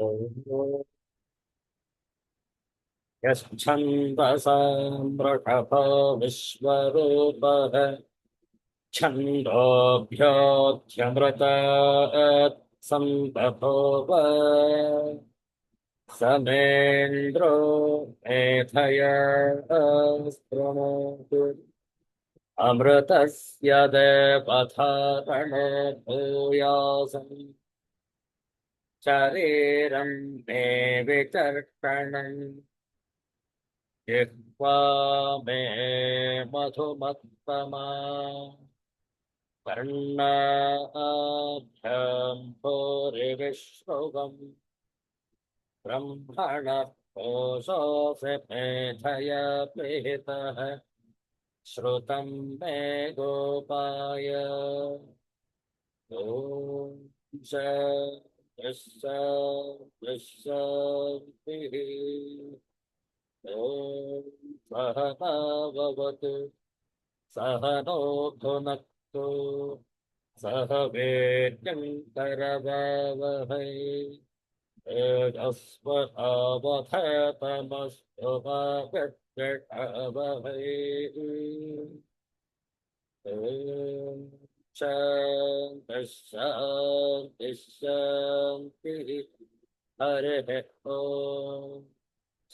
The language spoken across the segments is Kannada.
ॐ यच्छन्दसामृषभो विश्वरूपः छन्दोभ्योऽध्यमृतात् सम्बभूव समेन्द्रो मेधया शृणोतु अमृतस्य देवधारणो भूयासम् शरीरं मे विचर्षणम् जिह्वा मे मधुमत्तमा कर्णाभ्यां भूरिविश्रुवम् ब्रह्मणः कोशोऽसि मेधया पिहितः श्रुतं मे गोपाय ॐ शान्तिः ॐ सहनाववतु सहनो भुनक्तु सह वीर्यङ्करवावहै तेजस्वधावधतमस्तु मा विद्विषावहै ॐ शान्तिः शान्तिः शान्तिः हरिः ॐ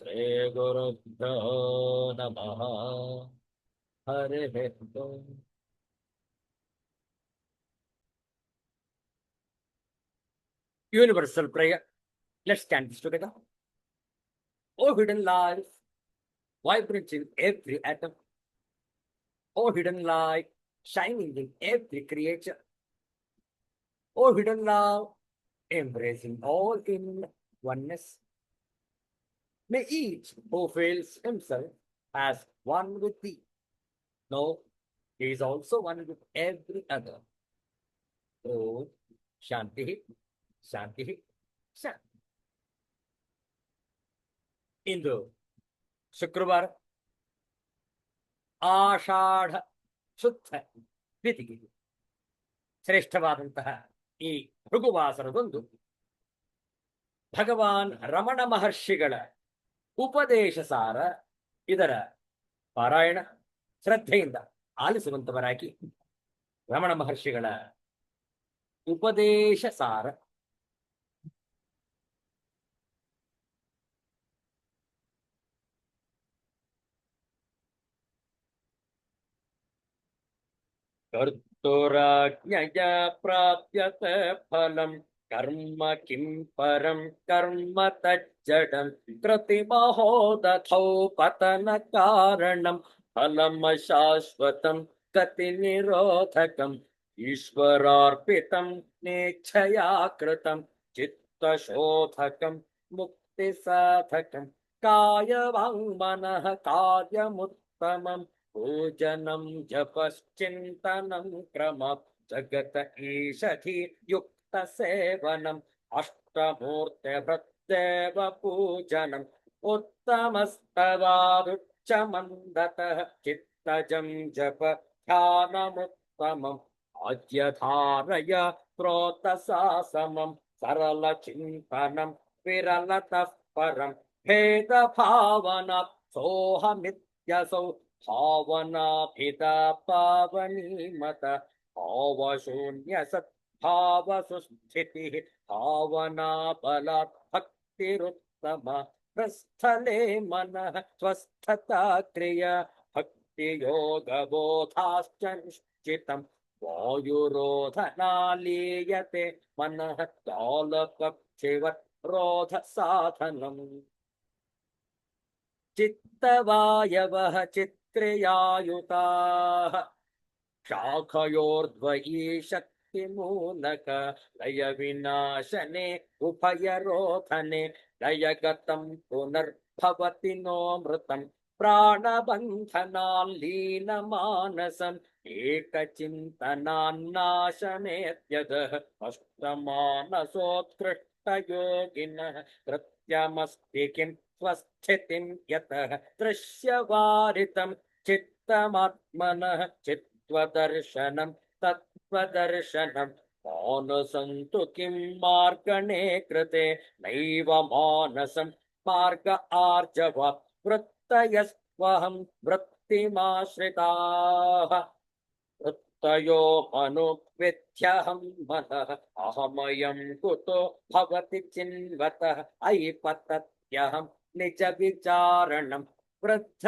श्रीगुरुभ्यो नमः हरिः ॐ Universal prayer. Let's stand this together. O hidden life, vibrant in every atom. O hidden light, shining in every creature. O hidden love, embracing all in oneness. May each who feels himself as one with thee know he is also one with every other. Om Shanti, Shanti, Shanti. ಇಂದು ಶುಕ್ರವಾರ ಆಷಾಢ ಶುದ್ಧ ದ್ವಿತಿಗೆ ಶ್ರೇಷ್ಠವಾದಂತಹ ಈ ಭೃಗುವಾಸರದೊಂದು ಭಗವಾನ್ ರಮಣ ಮಹರ್ಷಿಗಳ ಉಪದೇಶ ಸಾರ ಇದರ ಪಾರಾಯಣ ಶ್ರದ್ಧೆಯಿಂದ ಆಲಿಸುವಂತವರಾಗಿ ರಮಣ ಮಹರ್ಷಿಗಳ ಉಪದೇಶ ಸಾರ कर्तुराज्ञया प्राप्यते फलम् कर्म किं परं कर्म तज्जडं कृतिमहोदधौ पतनकारणं फलमशाश्वतं गतिनिरोधकम् ईश्वरार्पितं नेच्छया कृतं चित्तशोधकं मुक्तिसाधकं कायवाङ्मनः कार्यमुत्तमम् पूजनं जपश्चिन्तनं क्रमात् जगत ईषधि युक्त सेवनम् अष्टमूर्तिभृद्देव पूजनम् उत्तमस्तवादुच्चमन्दतः चित्तजं जप ध्यानमुत्तमम् आद्यधारय स्रोतसा समम् सरलचिन्तनं विरलतः परम् भेदभावनात् सोऽहमित्यसौ भावनाभिदा पावनीमत भावशून्य सद्भावसुस्थितिः भावना बलात् भक्तिरुत्तम प्रस्थले मनः स्वस्थता क्रिया भक्तियोगबोधाश्च निश्चितम् वायुरोधनालीयते मनः तालपक्षिवत् रोधसाधनम् चित्तवायवः चित्क्रियायुताः शाखयोर्द्वयी शक्तिमूलक लयविनाशने उभयरोधने लयगतं पुनर्भवति नोऽमृतम् प्राणबन्धनाल्लीनमानसम् एकचिन्तनान्नाशमेत्यदः अष्टमानसोत्कृष्टयोगिनः कृत्यमस्ति किम् स्वस्थितिं यतः दृश्यवारितं चित्तमात्मनः चित्त्वदर्शनं तत्त्वदर्शनं मानसं तु किं मार्गणे कृते नैव मानसं मार्ग आर्जव वृत्तयस्त्वहं वृत्तिमाश्रिताः वृत्तयो मनुविध्यहं मनः अहमयं कुतो भवति चिन्वतः अयि पतत्यहं निज विचारणं वृद्ध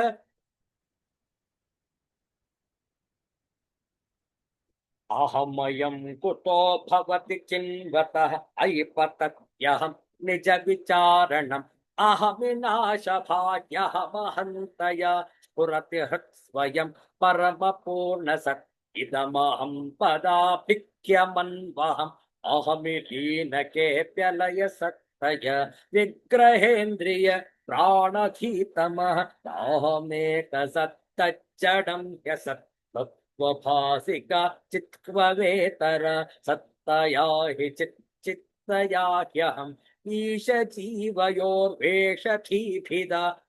अहमयं कुतो भवति चिन्वतः अयि पतत्यहं निज विचारणम् अहमिनाशभाग्यहमहन्तया स्फुरति हृत्स्वयं परमपूर्णसत् इदमहं पदाभिख्यमन्वहम् अहमिलीनकेऽप्यलय सत्तय विग्रहेन्द्रिय प्राणधीतमः नाहमेकसत्तज्जडं ह्यसत् स्वभासिका चित्त्ववेतर सत्तया हि चित्तया ह्यहम् ईश जीवयोर्वेषधीभिदा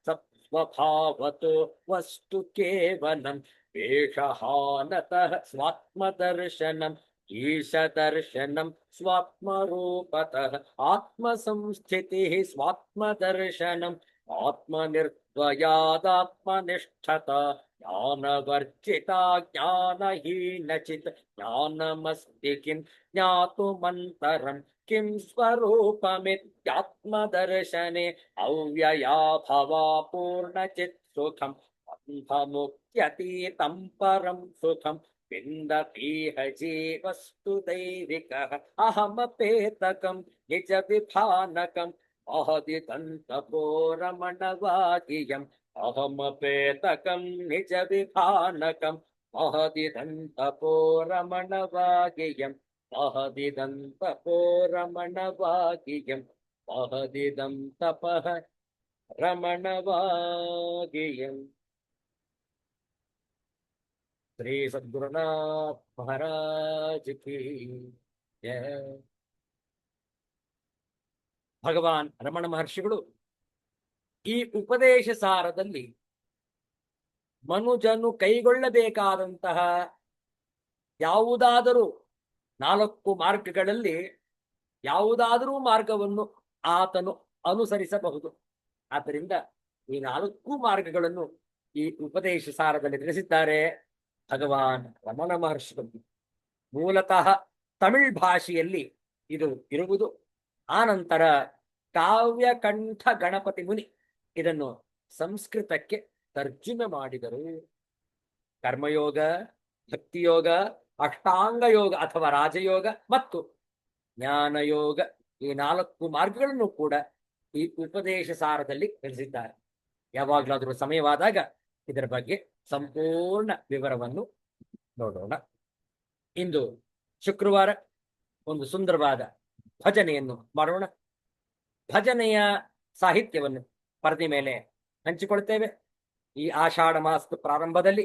सत्स्वभावतो वस्तु केवलम् वेषहानतः स्वात्मदर्शनम् ईशदर्शनम् स्वात्मरूपतः आत्मसंस्थितिः स्वात्मदर्शनम् आत्मनिर्द्वयादात्मनिष्ठता ज्ञानवर्जिता ज्ञानहीनचित् ज्ञानमस्ति किं ज्ञातुमन्तरं किं स्वरूपमित्यात्मदर्शने अव्ययाभवा पूर्णचित् सुखम् अन्धमुक्त्यतीतं परं सुखम् विन्दतीह जीवस्तु दैविकः अहमपेतकं निज विभानकम् महदिदन्तपो रमणवागियम् अहमपेतकं निज विभानकं महदिदन्तपो रमणवागियम् महदिदन्तपो रमणवागियम् महदिदं तपः रमणवागियम्। श्री सद्गुरुनाथ महाराज की जय। ಭಗವಾನ್ ರಮಣ ಮಹರ್ಷಿಗಳು ಈ ಉಪದೇಶ ಸಾರದಲ್ಲಿ ಮನುಜನು ಕೈಗೊಳ್ಳಬೇಕಾದಂತಹ ಯಾವುದಾದರೂ 4 ಮಾರ್ಗಗಳಲ್ಲಿ ಯಾವುದಾದರೂ ಮಾರ್ಗವನ್ನು ಆತನು ಅನುಸರಿಸಬಹುದು. ಆದ್ದರಿಂದ ಈ 4 ಮಾರ್ಗಗಳನ್ನು ಈ ಉಪದೇಶ ಸಾರದಲ್ಲಿ ತಿಳಿಸಿದ್ದಾರೆ ಭಗವಾನ್ ರಮಣ ಮಹರ್ಷಿಗಳು. ಮೂಲತಃ ತಮಿಳ್ ಭಾಷೆಯಲ್ಲಿ ಇದು ಇರುವುದು. ಆನಂತರ ಕಾವ್ಯಕಂಠ ಗಣಪತಿ ಮುನಿ ಇದನ್ನು ಸಂಸ್ಕೃತಕ್ಕೆ ತರ್ಜುಮೆ ಮಾಡಿದರು. ಕರ್ಮಯೋಗ, ಭಕ್ತಿಯೋಗ, ಅಷ್ಟಾಂಗ ಯೋಗ ಅಥವಾ ರಾಜಯೋಗ ಮತ್ತು ಜ್ಞಾನಯೋಗ ಈ 4 ಮಾರ್ಗಗಳನ್ನು ಕೂಡ ಈ ಉಪದೇಶ ಸಾರದಲ್ಲಿ ತಿಳಿಸಿದ್ದಾರೆ. ಯಾವಾಗಲಾದರೂ ಸಮಯವಾದಾಗ ಇದರ ಬಗ್ಗೆ ಸಂಪೂರ್ಣ ವಿವರವನ್ನು ನೋಡೋಣ. ಇಂದು ಶುಕ್ರವಾರ ಒಂದು ಸುಂದರವಾದ ಭಜನೆಯನ್ನು ಮಾಡೋಣ. ಭಜನೆಯ ಸಾಹಿತ್ಯವನ್ನು ಪರದೆ ಮೇಲೆ ಹಂಚಿಕೊಳ್ತೇವೆ. ಈ ಆಷಾಢ ಮಾಸದ ಪ್ರಾರಂಭದಲ್ಲಿ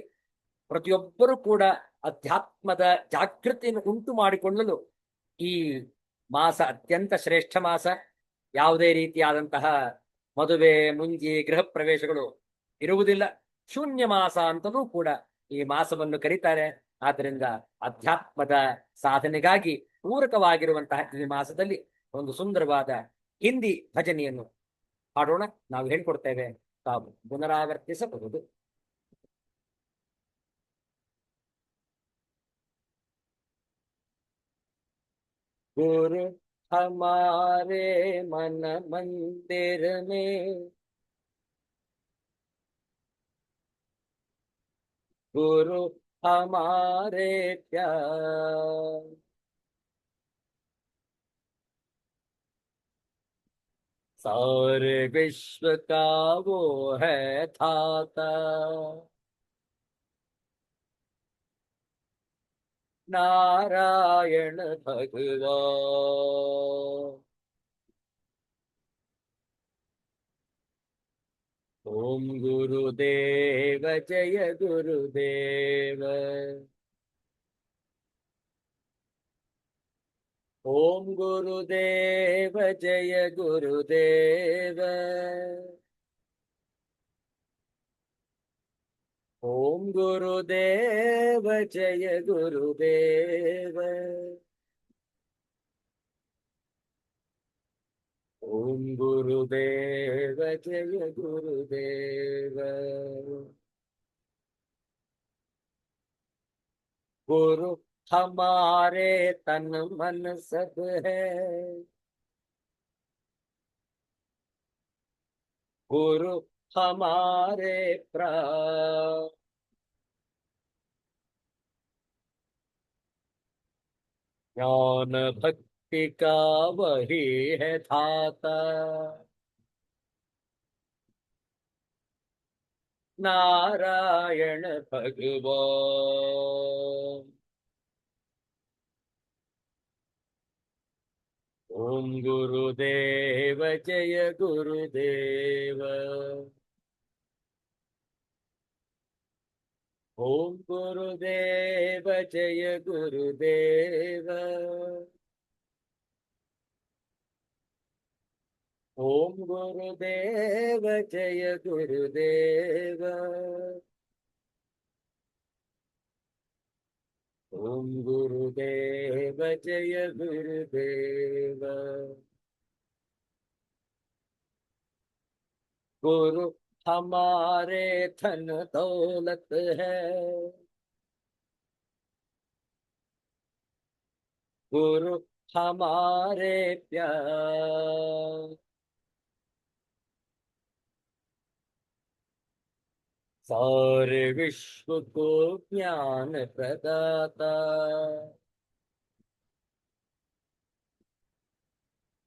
ಪ್ರತಿಯೊಬ್ಬರೂ ಕೂಡ ಅಧ್ಯಾತ್ಮದ ಜಾಗೃತಿಯನ್ನು ಉಂಟು ಮಾಡಿಕೊಳ್ಳಲು ಈ ಮಾಸ ಅತ್ಯಂತ ಶ್ರೇಷ್ಠ ಮಾಸ. ಯಾವುದೇ ರೀತಿಯಾದಂತಹ ಮದುವೆ, ಮುಂಜಿ, ಗೃಹ ಪ್ರವೇಶಗಳು ಇರುವುದಿಲ್ಲ. ಶೂನ್ಯ ಮಾಸ ಅಂತಲೂ ಕೂಡ ಈ ಮಾಸವನ್ನು ಕರೀತಾರೆ. ಆದ್ದರಿಂದ ಅಧ್ಯಾತ್ಮದ ಸಾಧನೆಗಾಗಿ ಪೂರಕವಾಗಿರುವಂತಹ ಈ ಮಾಸದಲ್ಲಿ ಒಂದು ಸುಂದರವಾದ ಹಿಂದಿ ಭಜನೆಯನ್ನು ಹಾಡೋಣ. ನಾವು ಹೇಳ್ಕೊಡ್ತೇವೆ, ತಾವು ಪುನರಾವರ್ತಿಸಬಹುದು. गुरु हमारे मन मंदिर में, गुरु हमारे प्यार, सारे विश्व का वो है धाता, नारायण भगवान। ओम गुरुदेव जय गुरुदेव, ओम गुरुदेव जय गुरुदेव, ओम गुरुदेव जय गुरुदेव। ओम गुरुदेव जय गुरुदेव। गुरु हमारे तन मन सब है, गुरु हमारे प्राण। ज्ञान भक्ति का वही है धाता, नारायण भगवान। ओम गुरुदेव जय गुरुदेव। ओम गुरुदेव जय गुरुदेव। ओम गुरुदेव जय गुरुदेव। ओम गुरुदेव जय गुरुदेव। गुरु हमारे धन दौलत है, गुरु हमारे प्यार। सारे विश्व को ज्ञान प्रदाता,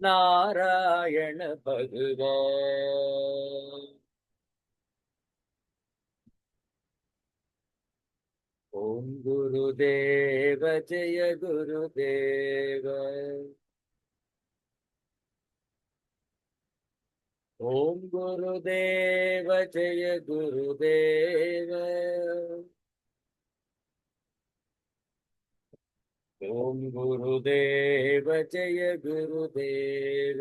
नारायण भगवान। ओम गुरुदेव जय गुरुदेव। ओम गुरुदेव जय गुरुदेव। ओम गुरुदेव जय गुरुदेव।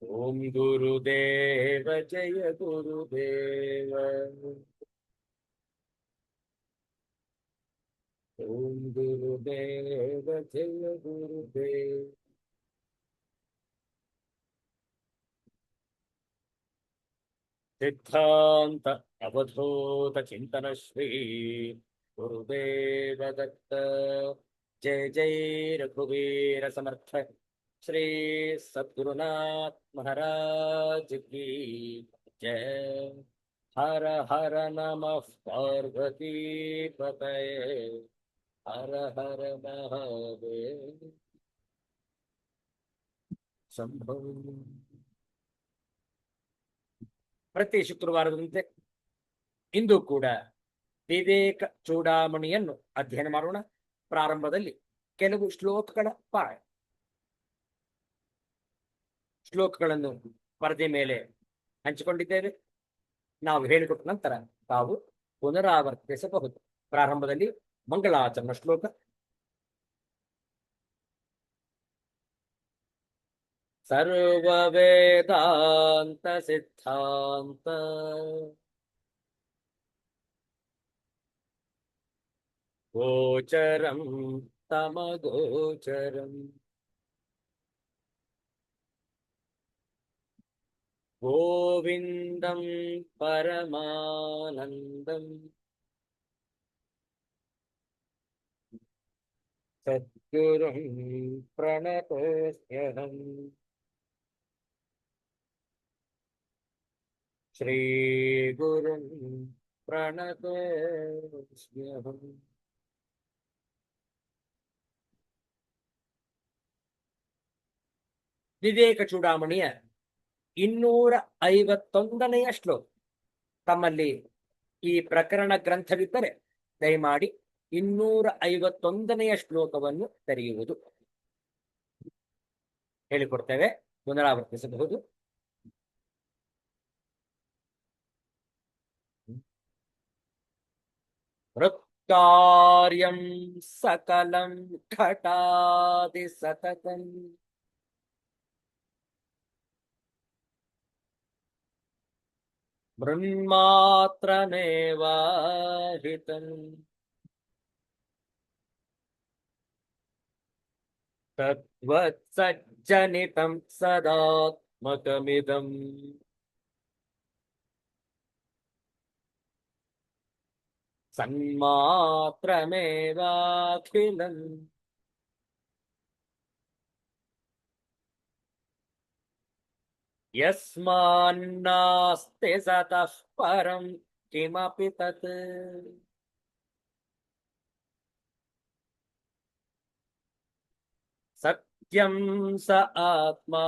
ओम गुरुदेव जय गुरुदेव। ओम गुरुदेव जय गुरुदेव। सिद्धांत अवधूत चिंतन श्री गुरुदेव दत्त। जय जय रघुवीर समर्थ श्री सद्गुरुनाथ महाराज की जय। हर हर नमः पार्वती पतये, हर हर महादेव शंभो। ಪ್ರತಿ ಶುಕ್ರವಾರದಂತೆ ಇಂದು ಕೂಡ ವಿವೇಕ ಚೂಡಾಮಣಿಯನ್ನು ಅಧ್ಯಯನ ಮಾಡೋಣ. ಪ್ರಾರಂಭದಲ್ಲಿ ಕೆಲವು ಶ್ಲೋಕಗಳ ಪಾರಾಯಣ. ಶ್ಲೋಕಗಳನ್ನು ಪರದೆ ಮೇಲೆ ಹಂಚಿಕೊಂಡಿದ್ದೇವೆ. ನಾವು ಹೇಳಿಕೊಟ್ಟ ನಂತರ ತಾವು ಪುನರಾವರ್ತಿಸಬಹುದು. ಪ್ರಾರಂಭದಲ್ಲಿ ಮಂಗಳಾಚರಣ ಶ್ಲೋಕ. ಸರ್ವ ವೇದಾಂತ ಸಿದ್ಧಾಂತ ಗೋಚರಂ ತಮಗೋಚರಂ ಗೋವಿಂದಂ ಪರಮಾನಂದಂ ಸದ್ಗುರುಂ ಪ್ರಣತೋಸ್ಮ್ಯಹಂ. ಶ್ರೀ ಗುರುಂ ಪ್ರಣತೋಸ್ಮ್ಯಹಂ. ವಿವೇಕ ಚೂಡಾಮಣಿಯ 251ನೆಯ ಶ್ಲೋಕ. ತಮ್ಮಲ್ಲಿ ಈ ಪ್ರಕರಣ ಗ್ರಂಥವಿದ್ದರೆ ದಯಮಾಡಿ 251ನೆಯ ಶ್ಲೋಕವನ್ನು ತೆರೆಯುವುದು. ಹೇಳಿಕೊಡ್ತೇವೆ, ಪುನರಾವರ್ತಿಸಬಹುದು. ಹೃತ್ಕಾರ್ಯಂ ಸಕಲಂ ಘಟಾದಿ ಸತತಂ ಬ್ರಹ್ಮಾತ್ರನೇವಾಹಿತಂ. तद्वत्सज्जनितं सदात्मकमिदम् सन्मात्रमेवाखिलम् यस्मान्नास्ति सतः परं किमपि तत् सत्यं स आत्मा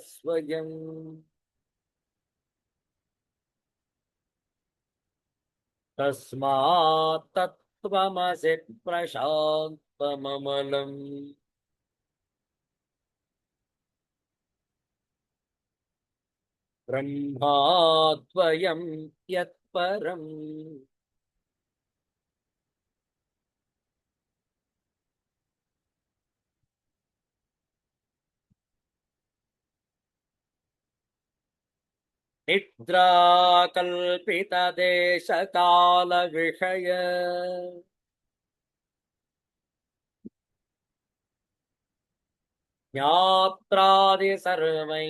स्वयम् तस्मात् तत्त्वमसि प्रशान्तममलम् ब्रह्माद्वयं यत्परम् निद्राकल्पितदेशकालविषय ज्ञात्रादि सर्वै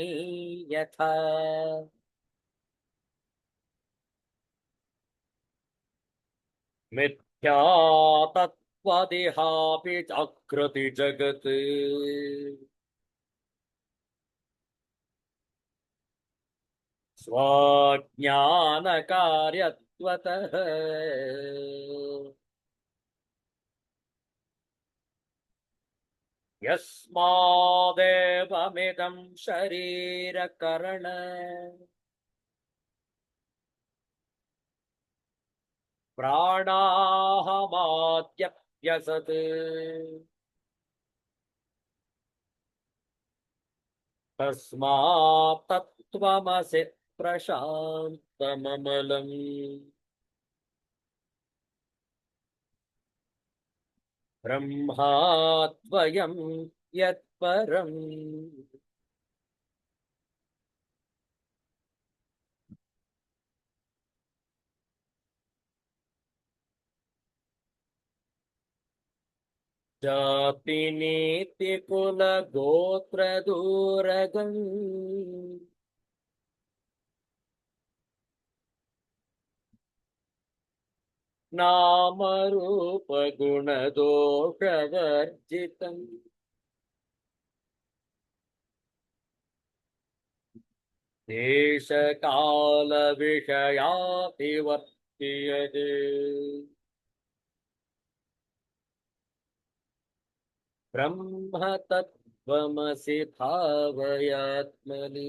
यथा मिथ्या तत्त्वदिहापि जागृति जगत् स्वज्ञानकार्यत्वतः यस्मादेवमिदं शरीरकरण प्राणाहमाद्यप्यसत् तस्मात् तत्त्वमसि प्रशान्तममलम् ब्रह्माद्वयं यत्परम् जातिनीतिकुलगोत्रदूरगम् नामरूपगुणदोषवर्जितम् देशकालविषयातिवर्त्यते ब्रह्म तत्त्वमसि भावयात्मनि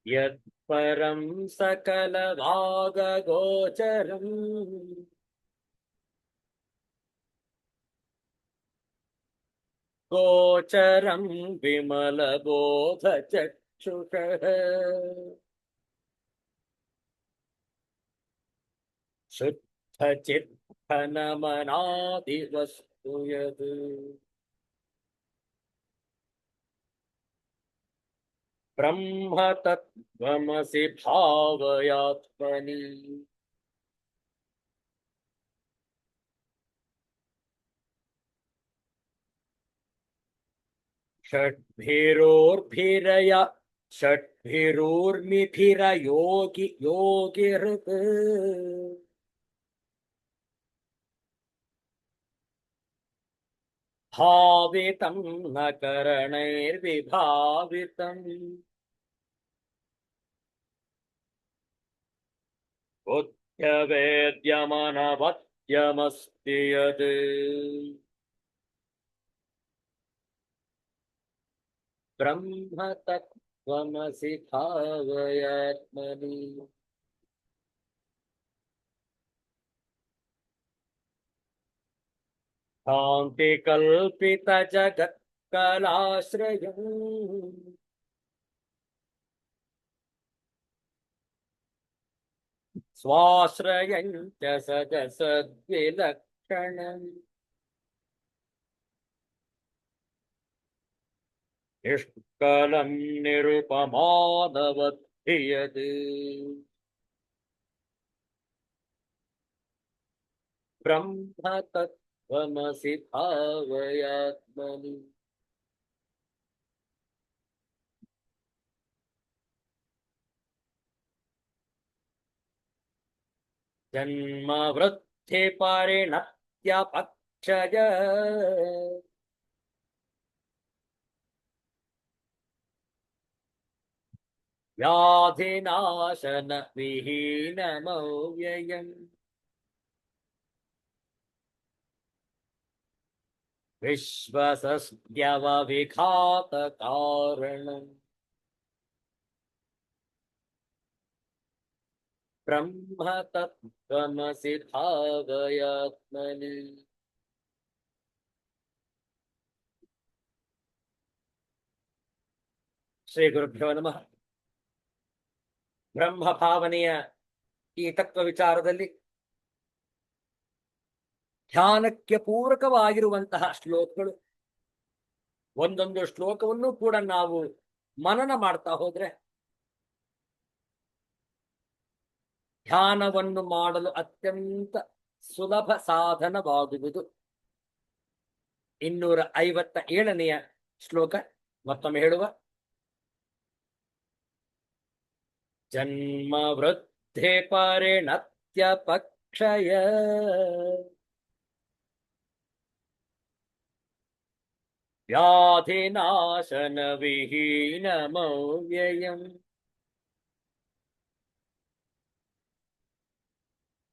यत्परं सकलभागगोचरम् गोचरं विमलबोधचक्षुषः शुद्धचित्तनमनादिवस्तु यत् ब्रह्म तत्त्वमसि भावयात्मनि षड्भिरोर्भिरय षड्भिरोर्मिभिरयोगिहृत् भावितं न करणैर्विभावितम् बुद्ध्यवेद्यमनवद्यमस्ति यत् ब्रह्म तत्त्वमसि भावयात्मनि शान्तिकल्पितजगत्कलाश्रयम् स्वाश्रयं च सजसद्विलक्षणम् निष्कलं निरुपमानवद्धियत् ಬ್ರಹ್ಮ ತತ್ವಮಸಿ ಭಾವಯಾತ್ಮನಿ. ಜನ್ಮ ವೃದ್ಧಿ ಪರಿಣತ್ಯಪಕ್ಷಯ ವ್ಯಾಧಿನಾಶನ ವಿಹೀನಮವ್ಯಯಂ. ವಿಶ್ವಸಸ್ಯವಿಘಾತ ಕಾರಣಂ ಬ್ರಹ್ಮ ತತ್ವಮಸಿ ಭಾವಯಾತ್ಮನಿ. ಶ್ರೀ ಗುರುಭ್ಯೋ ನಮಃ. ಬ್ರಹ್ಮ ಭಾವನೆಯ ಈ ತತ್ವ ವಿಚಾರದಲ್ಲಿ ಧ್ಯಾನಕ್ಕೆ ಪೂರಕವಾಗಿರುವಂತಹ ಶ್ಲೋಕಗಳು, ಒಂದೊಂದು ಶ್ಲೋಕವನ್ನು ಕೂಡ ನಾವು ಮನನ ಮಾಡ್ತಾ ಹೋದ್ರೆ ಧ್ಯಾನವನ್ನು ಮಾಡಲು ಅತ್ಯಂತ ಸುಲಭ ಸಾಧನವಾಗುವುದು. 257ನೆಯ ಶ್ಲೋಕ ಮತ್ತೊಮ್ಮೆ ಹೇಳುವ. ಜನ್ಮ ವೃದ್ಧಿ ಪರಿಣತ್ಯಪಕ್ಷಯ ವ್ಯಾಧಿನಾಶನ ವಿಹೀನಮವ್ಯಯಂ.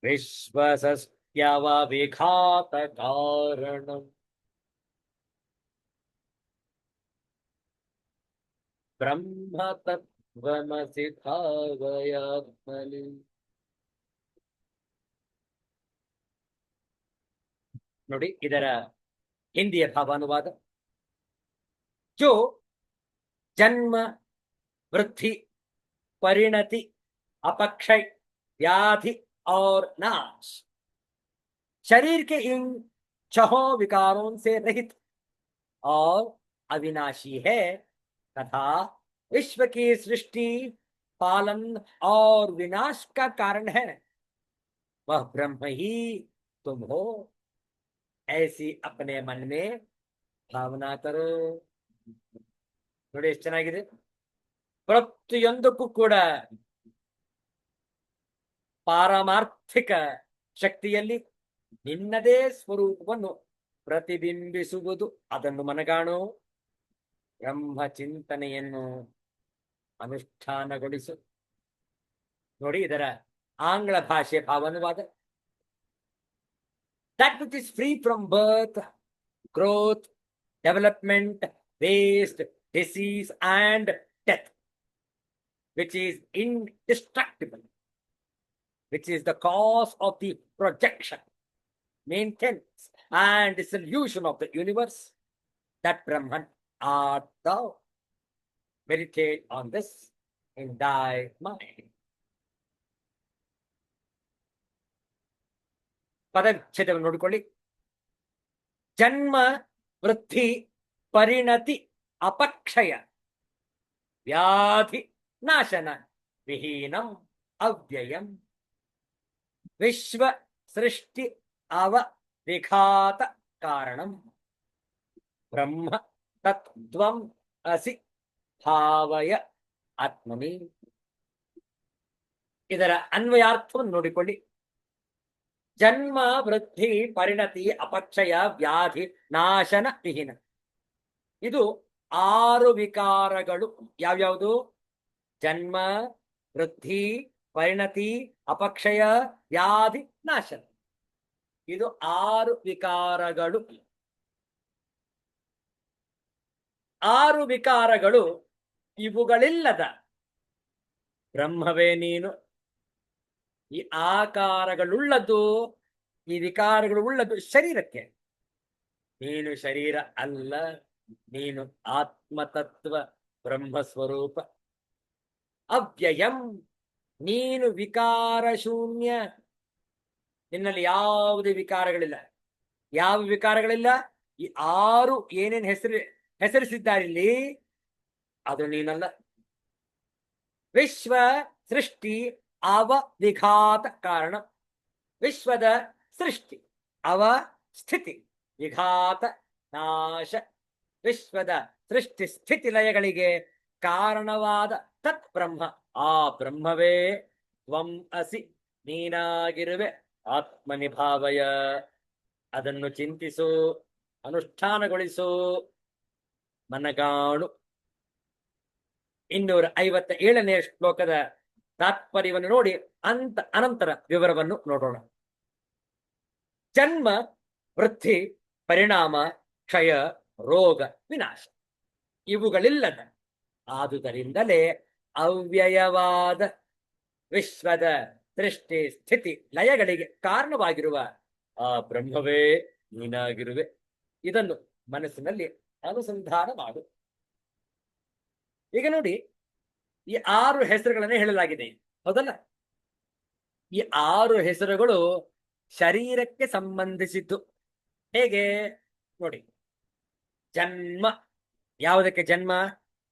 ವಿಶ್ವಸಸ್ಯವಿಘಾತ ಕಾರಣಂ ಬ್ರಹ್ಮ ತತ್ವಮಸಿ ಭಾವಯಾತ್ಮನಿ. ನೋಡಿ, ಇದರ ಹಿಂದಿಯ ಭಾವಾನುವಾದ. जो जन्म वृद्धि परिणति अपक्षय व्याधि और नाश शरीर के इन छहों विकारों से रहित और अविनाशी है तथा विश्व की सृष्टि, पालन और विनाश का कारण है, वह ब्रह्म ही तुम हो, ऐसी अपने मन में भावना करो. ನೋಡಿ ಎಷ್ಟು ಚೆನ್ನಾಗಿದೆ. ಪ್ರತಿಯೊಂದಕ್ಕೂ ಕೂಡ ಪಾರಮಾರ್ಥಿಕ ಶಕ್ತಿಯಲ್ಲಿ ನಿನ್ನದೇ ಸ್ವರೂಪವನ್ನು ಪ್ರತಿಬಿಂಬಿಸುವುದು. ಅದನ್ನು ಮನಗಾಣು. ಬ್ರಹ್ಮ ಚಿಂತನೆಯನ್ನು ಅನುಷ್ಠಾನಗೊಳಿಸು. ನೋಡಿ, ಇದರ ಆಂಗ್ಲ ಭಾಷೆ ಭಾವಾನುವಾದ. That which is free from birth, growth, development, waste, disease and death, which is indestructible, which is the cause of the projection, maintenance and dissolution of the universe, that Brahman art thou. Meditate on this in thy mind. ಪದಚ್ಛೇದವನ್ನು ನೋಡಿಕೊಳ್ಳಿ. ಜನ್ಮ ವೃದ್ಧಿ ಪರಿಣತಿ ಅಪಕ್ಷಯ ವ್ಯಾಧಿ ನಾಶನ ವಿಹೀನಂ ಅವ್ಯಯಂ ವಿಶ್ವ ಸೃಷ್ಟಿ ಅವವಿಘಾತ ಕಾರಣಂ ಬ್ರಹ್ಮ ತತ್ವಂ ಅಸಿ ಭಾವಯ ಆತ್ಮನಿ. ಇದರ ಅನ್ವಯಾರ್ಥವನ್ನು ನೋಡಿಕೊಳ್ಳಿ. ಜನ್ಮ ವೃದ್ಧಿ ಪರಿಣತಿ ಅಪಕ್ಷಯ ವ್ಯಾಧಿ ನಾಶನ ವಿಹೀನ, ಇದು 6 ವಿಕಾರಗಳು. ಯಾವ್ಯಾವುದು? ಜನ್ಮ, ವೃದ್ಧಿ, ಪರಿಣತಿ, ಅಪಕ್ಷಯ, ವ್ಯಾಧಿ, ನಾಶನ. ಇದು 6 ವಿಕಾರಗಳು. 6 ವಿಕಾರಗಳು ಇವುಗಳಿಲ್ಲದ ಬ್ರಹ್ಮವೇ ನೀನು. ಈ ಆಕಾರಗಳುಳ್ಳದ್ದು, ಈ ವಿಕಾರಗಳು ಉಳ್ಳದ್ದು ಶರೀರಕ್ಕೆ. ನೀನು ಶರೀರ ಅಲ್ಲ, ನೀನು ಆತ್ಮತತ್ವ ಬ್ರಹ್ಮಸ್ವರೂಪ. ಅವ್ಯಯಂ, ನೀನು ವಿಕಾರ ಶೂನ್ಯ. ನಿನ್ನಲ್ಲಿ ಯಾವುದೇ ವಿಕಾರಗಳಿಲ್ಲ. ಯಾವ ವಿಕಾರಗಳಿಲ್ಲ? ಈ 6 ಏನೇನು ಹೆಸರಿಸಿದ್ದಾರಿಲ್ಲಿ ಅದು ನೀನಲ್ಲ. ವಿಶ್ವ ಸೃಷ್ಟಿ ಅವವಿಘಾತ ಕಾರಣ, ವಿಶ್ವದ ಸೃಷ್ಟಿ ಅವ ಸ್ಥಿತಿ ವಿಘಾತ ನಾಶ ವಿಶ್ವದ ಸೃಷ್ಟಿ ಸ್ಥಿತಿ ಲಯಗಳಿಗೆ ಕಾರಣವಾದ ತತ್ ಬ್ರಹ್ಮ, ಆ ಬ್ರಹ್ಮವೇ ತ್ವಂ ಅಸಿ, ನೀನಾಗಿರುವೆ. ಆತ್ಮನಿಭಾವಯ, ಅದನ್ನು ಚಿಂತಿಸು, ಅನುಷ್ಠಾನಗೊಳಿಸು, ಮನಗಾಣು. 257ನೇ ಶ್ಲೋಕದ ತಾತ್ಪರ್ಯವನ್ನು ನೋಡಿ ಅನಂತರ ವಿವರವನ್ನು ನೋಡೋಣ. ಜನ್ಮ, ವೃದ್ಧಿ, ಪರಿಣಾಮ, ಕ್ಷಯ, ರೋಗ, ವಿನಾಶ ಇವುಗಳಿಲ್ಲದ, ಆದುದರಿಂದಲೇ ಅವ್ಯಯವಾದ ವಿಶ್ವದ ಸೃಷ್ಟಿ ಸ್ಥಿತಿ ಲಯಗಳಿಗೆ ಕಾರಣವಾಗಿರುವ ಆ ಬ್ರಹ್ಮವೇ ನೀನಾಗಿರುವೆ. ಇದನ್ನು ಮನಸ್ಸಿನಲ್ಲಿ ಅನುಸಂಧಾನ ಮಾಡು. ಈಗ ನೋಡಿ, ಈ 6 ಹೆಸರುಗಳನ್ನು ಹೇಳಲಾಗಿದೆ, ಹೌದಲ್ಲ? ಈ 6 ಹೆಸರುಗಳು ಶರೀರಕ್ಕೆ ಸಂಬಂಧಿಸಿದ್ದು. ಹೇಗೆ ನೋಡಿ, ಜನ್ಮ, ಯಾವುದಕ್ಕೆ ಜನ್ಮ?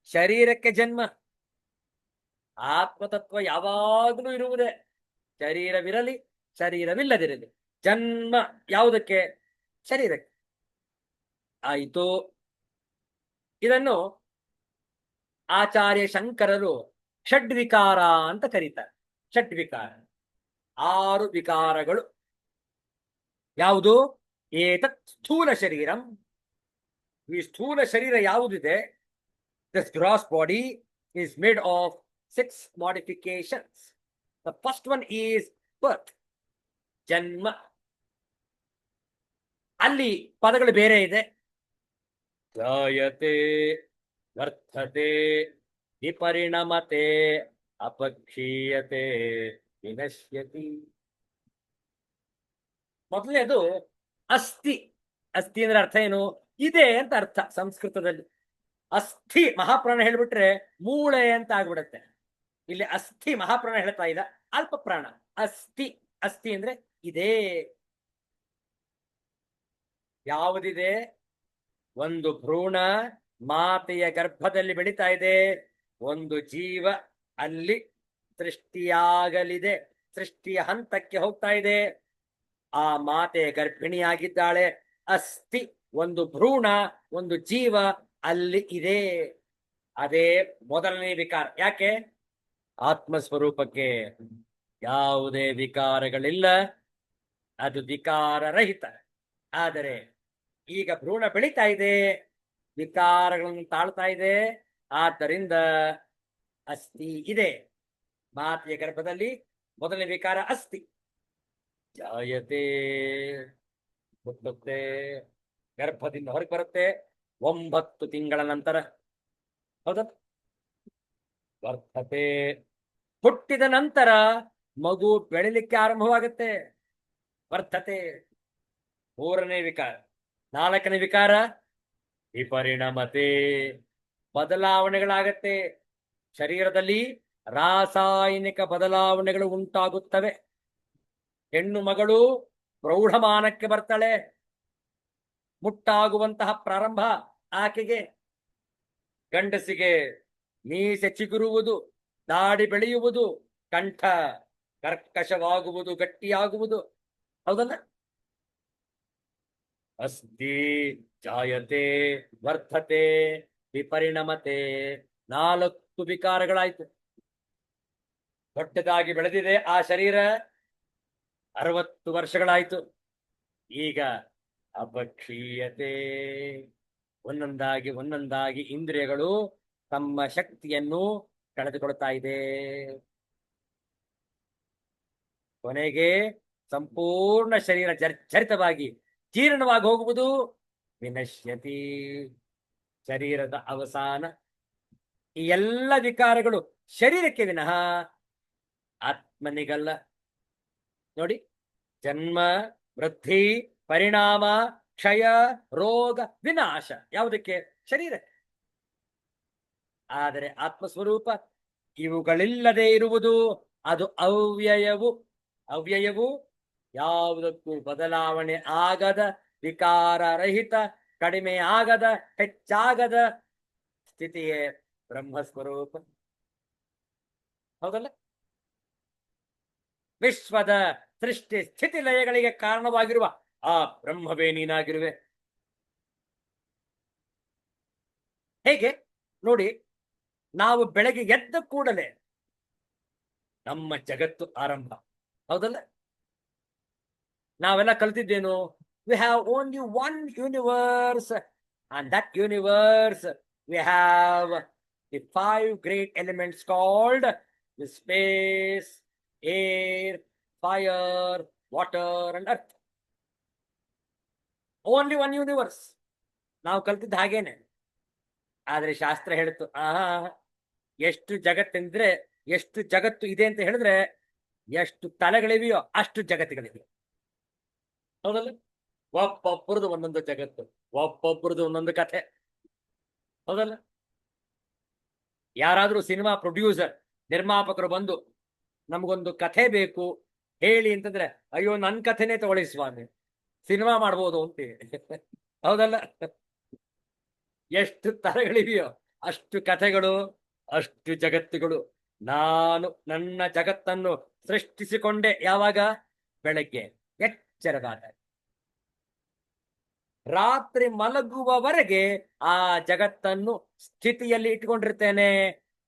ಶರೀರಕ್ಕೆ ಜನ್ಮ. ಆತ್ಮತತ್ವ ಯಾವಾಗಲೂ ಇರುವುದೇ, ಶರೀರವಿರಲಿ ಶರೀರವಿಲ್ಲದಿರಲಿ. ಜನ್ಮ ಯಾವುದಕ್ಕೆ? ಶರೀರಕ್ಕೆ. ಆಯಿತು. ಇದನ್ನು ಆಚಾರ್ಯ ಶಂಕರರು ಷಡ್ವಿಕಾರ ಅಂತ ಕರೀತಾರೆ. ಷಡ್ವಿಕಾರ, 6 ವಿಕಾರಗಳು. ಯಾವುದು? ಏತತ್ ಸ್ಥೂಲ ಶರೀರಂ, ಈ ಸ್ಥೂಲ ಶರೀರ ಯಾವುದಿದೆ, this gross body is made of 6 modifications. The first one is birth, ಜನ್ಮ. ಅಲ್ಲಿ ಪದಗಳು ಬೇರೆ ಇದೆ. ಜಾಯತೆ, ವರ್ತತೆ, ವಿಪರಿಣಮತೆ, ಅಪಕ್ಷೀಯತೆ, ವಿನಶ್ಯತಿ. ಮೊದಲನೇದು ಅಸ್ಥಿ. ಅಸ್ಥಿ ಅಂದ್ರೆ ಅರ್ಥ ಏನು? ಇದೆ ಅಂತ ಅರ್ಥ ಸಂಸ್ಕೃತದಲ್ಲಿ. ಅಸ್ಥಿ ಮಹಾಪ್ರಾಣ ಹೇಳ್ಬಿಟ್ರೆ ಮೂಳೆ ಅಂತ ಆಗ್ಬಿಡತ್ತೆ. ಇಲ್ಲಿ ಅಸ್ಥಿ ಮಹಾಪ್ರಾಣ ಹೇಳ್ತಾ ಇದ್ದ ಅಲ್ಪ ಪ್ರಾಣ. ಅಸ್ಥಿ, ಅಸ್ಥಿ ಅಂದ್ರೆ ಇದೆ. ಯಾವುದಿದೆ? ಒಂದು ಭ್ರೂಣ ಮಾತೆಯ ಗರ್ಭದಲ್ಲಿ ಬೆಳೀತಾ ಇದೆ, ಒಂದು ಜೀವ ಅಲ್ಲಿ ಸೃಷ್ಟಿಯಾಗಲಿದೆ, ಸೃಷ್ಟಿಯ ಹಂತಕ್ಕೆ ಹೋಗ್ತಾ ಇದೆ. ಆ ಮಾತೆ ಗರ್ಭಿಣಿಯಾಗಿದ್ದಾಳೆ. ಅಸ್ಥಿ, ಒಂದು ಭ್ರೂಣ, ಒಂದು ಜೀವ ಅಲ್ಲಿ ಇದೆ. ಅದೇ ಮೊದಲನೇ ವಿಕಾರ. ಯಾಕೆ? ಆತ್ಮಸ್ವರೂಪಕ್ಕೆ ಯಾವುದೇ ವಿಕಾರಗಳಿಲ್ಲ, ಅದು ವಿಕಾರರಹಿತ. ಆದರೆ ಈಗ ಭ್ರೂಣ ಬೆಳೀತಾ ಇದೆ, ವಿಕಾರಗಳನ್ನು ತಾಳ್ತಾ ಇದೆ, ಆದ್ದರಿಂದ ಅಸ್ಥಿ ಇದೆ. ಮಾತೆಯ ಗರ್ಭದಲ್ಲಿ ಮೊದಲನೇ ವಿಕಾರ ಅಸ್ಥಿ. ಜಾಯತೆ, ಹುಟ್ಟುತ್ತೆ, ಗರ್ಭದಿಂದ ಹೊರಗೆ ಬರುತ್ತೆ 9 ತಿಂಗಳ ನಂತರ, ಹೌದಾ? ವರ್ತತೆ, ಹುಟ್ಟಿದ ನಂತರ ಮಗು ಬೆಳಿಲಿಕ್ಕೆ ಆರಂಭವಾಗುತ್ತೆ. ವರ್ತತೆ, 3ನೇ ವಿಕಾರ. 4ನೇ ವಿಕಾರ ವಿಪರಿಣಮತೆ, ಬದಲಾವಣೆಗಳಾಗತ್ತೆ. ಶರೀರದಲ್ಲಿ ರಾಸಾಯನಿಕ ಬದಲಾವಣೆಗಳು ಉಂಟಾಗುತ್ತವೆ. ಹೆಣ್ಣು ಮಗಳು ಪ್ರೌಢಮಾನಕ್ಕೆ ಬರ್ತಾಳೆ, ಮುಟ್ಟಾಗುವಂತಹ ಪ್ರಾರಂಭ ಆಕೆಗೆ. ಗಂಡಸಿಗೆ ಮೀಸೆ ಚಿಗುರುವುದು, ದಾಡಿ ಬೆಳೆಯುವುದು, ಕಂಠ ಕರ್ಕಶವಾಗುವುದು, ಗಟ್ಟಿಯಾಗುವುದು, ಹೌದಲ್ಲ? ಅಸ್ಥಿ, ಜಾಯತೆ, ವರ್ತತೆ, ವಿಪರಿಣಮತೆ, 4 ವಿಕಾರಗಳಾಯ್ತು. ದೊಡ್ಡದಾಗಿ ಬೆಳೆದಿದೆ ಆ ಶರೀರ, 60 ವರ್ಷಗಳಾಯ್ತು. ಈಗ ಅಪಕ್ಷೀಯತೆ, ಒಂದೊಂದಾಗಿ ಒಂದೊಂದಾಗಿ ಇಂದ್ರಿಯಗಳು ತಮ್ಮ ಶಕ್ತಿಯನ್ನು ಕಳೆದುಕೊಳ್ತಾ ಇದೆ. ಕೊನೆಗೆ ಸಂಪೂರ್ಣ ಶರೀರ ಜರ್ಜರಿತವಾಗಿ ಜೀರ್ಣವಾಗಿ ಹೋಗುವುದು. ವಿನಶ್ಯತಿ, ಶರೀರದ ಅವಸಾನ. ಈ ಎಲ್ಲ ವಿಕಾರಗಳು ಶರೀರಕ್ಕೆ ವಿನಃ ಆತ್ಮನಿಗಲ್ಲ. ನೋಡಿ, ಜನ್ಮ, ವೃದ್ಧಿ, ಪರಿಣಾಮ, ಕ್ಷಯ, ರೋಗ, ವಿನಾಶ ಯಾವುದಕ್ಕೆ? ಶರೀರಕ್ಕೆ. ಆದರೆ ಆತ್ಮಸ್ವರೂಪ ಇವುಗಳಿಲ್ಲದೆ ಇರುವುದು, ಅದು ಅವ್ಯಯವು. ಅವ್ಯಯವು ಯಾವುದಕ್ಕೂ ಬದಲಾವಣೆ ಆಗದ, ವಿಕಾರರಹಿತ, ಕಡಿಮೆ ಆಗದ, ಹೆಚ್ಚಾಗದ ಸ್ಥಿತಿಯೇ ಬ್ರಹ್ಮಸ್ವರೂಪ, ಹೌದಲ್ಲ? ವಿಶ್ವದ ಸೃಷ್ಟಿ ಸ್ಥಿತಿ ಲಯಗಳಿಗೆ ಕಾರಣವಾಗಿರುವ ಆ ಬ್ರಹ್ಮವೇ ನೀನಾಗಿರುವೆ. ಹೇಗೆ ನೋಡಿ, ನಾವು ಬೆಳಗ್ಗೆ ಎದ್ದ ಕೂಡಲೇ ನಮ್ಮ ಜಗತ್ತು ಆರಂಭ, ಹೌದಲ್ಲ? ನಾವೆಲ್ಲ ಕಲ್ತಿದ್ದೇನು? We have only one universe, and that universe we have the 5 great elements called the space, air, fire, water and earth. Only one universe. ನಾವು ಕಲ್ತಿದ್ದ ಹಾಗೇನೆ. ಆದ್ರೆ ಶಾಸ್ತ್ರ ಹೇಳಿತು, ಎಷ್ಟು ಜಗತ್ತೆಂದ್ರೆ, ಎಷ್ಟು ಜಗತ್ತು ಇದೆ ಅಂತ ಹೇಳಿದ್ರೆ, ಎಷ್ಟು ತಲೆಗಳಿವೆಯೋ ಅಷ್ಟು ಜಗತ್ತುಗಳಿವೆ, ಹೌದಲ್ಲ? ಒಬ್ಬೊಬ್ಬರದು ಒಂದೊಂದು ಜಗತ್ತು, ಒಬ್ಬೊಬ್ಬರದು ಒಂದೊಂದು ಕಥೆ, ಹೌದಲ್ಲ? ಯಾರಾದ್ರೂ ಸಿನಿಮಾ ಪ್ರೊಡ್ಯೂಸರ್, ನಿರ್ಮಾಪಕರು ಬಂದು ನಮಗೊಂದು ಕಥೆ ಬೇಕು ಹೇಳಿ ಅಂತಂದ್ರೆ, ಅಯ್ಯೋ ನನ್ನ ಕಥೆನೇ ತಗೊಳ್ಳಿ ಸ್ವಾಮಿ, ಸಿನಿಮಾ ಮಾಡ್ಬೋದು ಅಂತೀವಿ, ಹೌದಲ್ಲ? ಎಷ್ಟು ತಲೆಗಳಿವೆಯೋ ಅಷ್ಟು ಕಥೆಗಳು, ಅಷ್ಟು ಜಗತ್ತುಗಳು. ನಾನು ನನ್ನ ಜಗತ್ತನ್ನು ಸೃಷ್ಟಿಸಿಕೊಂಡೆ ಯಾವಾಗ? ಬೆಳಗ್ಗೆ ಎಚ್ಚರವಾದ. ರಾತ್ರಿ ಮಲಗುವವರೆಗೆ ಆ ಜಗತ್ತನ್ನು ಸ್ಥಿತಿಯಲ್ಲಿ ಇಟ್ಟುಕೊಂಡಿರ್ತೇನೆ,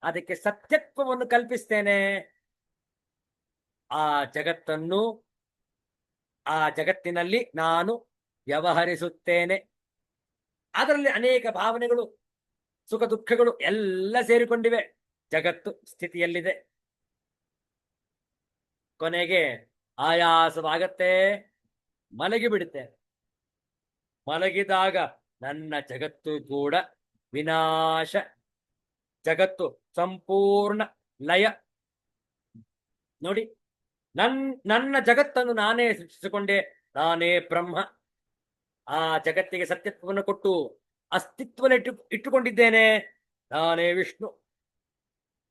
ಅದಕ್ಕೆ ಸತ್ಯತ್ವವನ್ನು ಕಲ್ಪಿಸ್ತೇನೆ. ಆ ಜಗತ್ತನ್ನು, ಆ ಜಗತ್ತಿನಲ್ಲಿ ನಾನು ವ್ಯವಹರಿಸುತ್ತೇನೆ. ಅದರಲ್ಲಿ ಅನೇಕ ಭಾವನೆಗಳು, ಸುಖ ದುಃಖಗಳು ಎಲ್ಲ ಸೇರಿಕೊಂಡಿವೆ. ಜಗತ್ತು ಸ್ಥಿತಿಯಲ್ಲಿದೆ. ಕೊನೆಗೆ ಆಯಾಸವಾಗತ್ತೆ, ಮಲಗಿ ಬಿಡುತ್ತೆ. ಮಲಗಿದಾಗ ನನ್ನ ಜಗತ್ತು ಕೂಡ ವಿನಾಶ, ಜಗತ್ತು ಸಂಪೂರ್ಣ ಲಯ. ನೋಡಿ, ನನ್ನ ಜಗತ್ತನ್ನು ನಾನೇ ಸೃಷ್ಟಿಸಿಕೊಂಡೆ, ನಾನೇ ಬ್ರಹ್ಮ. ಆ ಜಗತ್ತಿಗೆ ಸತ್ಯತ್ವವನ್ನು ಕೊಟ್ಟು ಅಸ್ತಿತ್ವವನ್ನು ಇಟ್ಟುಕೊಂಡಿದ್ದೇನೆ, ನಾನೇ ವಿಷ್ಣು.